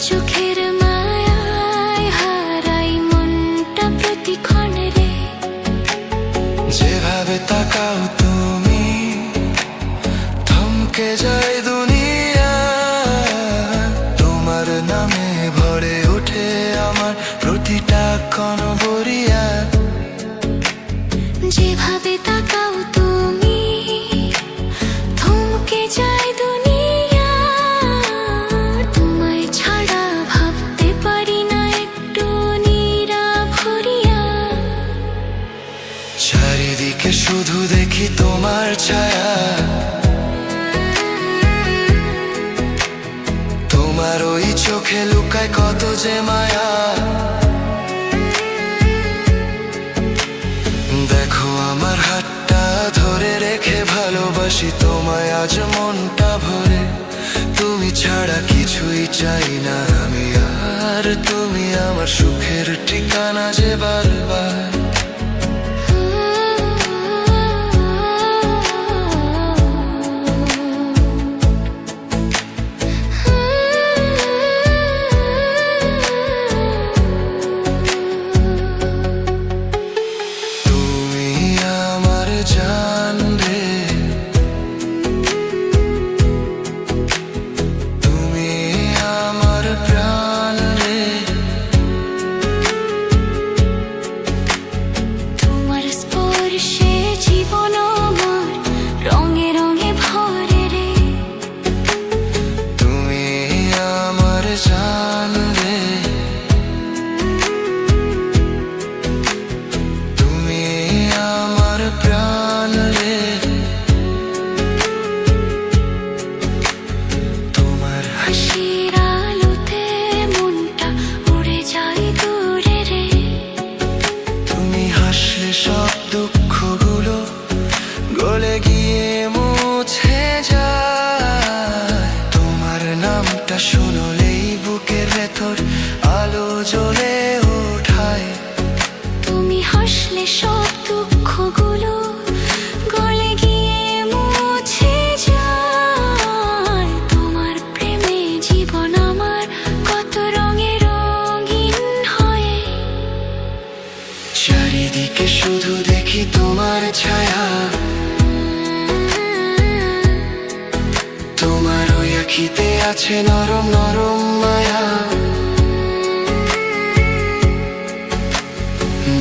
চোখের মায়ায় হারাই মনটা প্রতিক্ষণ রে। যেভাবে তাকাও তুমি থমকে যায় দুনিয়া, তোমার নামে ভরে ওঠে আমার প্রতিটা ক্ষণভরিয়া। যেভাবে তাকাও তুমি থমকে যায় দুনিয়া, তোমায় ছাড়া ভাবতে পারি না একটু নিরাভরিয়া। চারিদিকে শুধু দেখি তোমার ছায়া, তোমার ওই চোখে লুকায় কত যে মায়া। দেখো আমার হাতটা ধরে রেখে ভালোবাসি তোমায় আজ মনটা ভরে। তুমি ছাড়া কিছুই চাই না আমি আর, তুমি আমার সুখের ঠিকানা যে বারবার। জান রে তুমি আমার প্রাণ রে, তোমার স্পর্শে জীবন আমার রঙে রঙে ভরে রে। তুমি আমার জান রে তুমি আমার প্রাণ রে। তোমার হাসির আলোতে মনটা উড়ে যায় দূরে রে। তুমি হাসলে সব দুঃখগুলো গলে গিয়ে মুছে যায়। তোমার নামটা শুনলেই বুকের ভেতর আলো জ্বলে ওঠায়। তুমি হাসলে সব দুঃখগুলো গলে গিয়ে মুছে যায়। তোমার প্রেমে জীবন আমার কত রঙে রঙিন হয়। চারিদিকে শুধু দেখি তোমার ছায়া, তোমার ওই আখিতে আছে নরম নরম মায়া।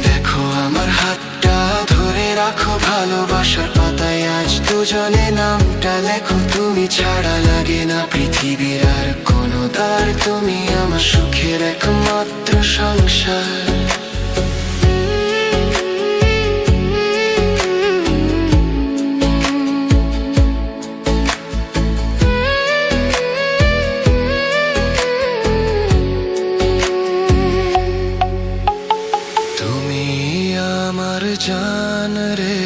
দেখো আমার হাতটা ধরে রাখো ভালোবাসার পাতায় আজ দুজনে নামটা লেখো। তুমি ছাড়া লাগে না পৃথিবীর আর কোনো দ্বার, তুমি আমার সুখের একমাত্র সংসার। তুমি আমার জান রে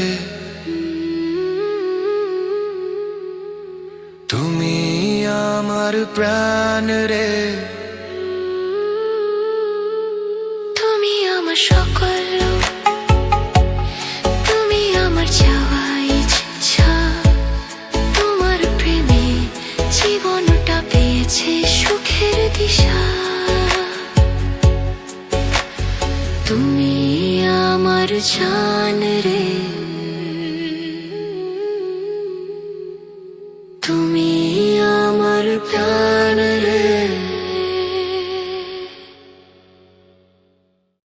তুমি আমার প্রাণ রে। তুমি আমার সকল, তুমি আমার চাওয়া ইচ্ছা। তোমার প্রেমে জীবনটা পেয়েছে সুখের দিশা। তুমি আমার জান রে।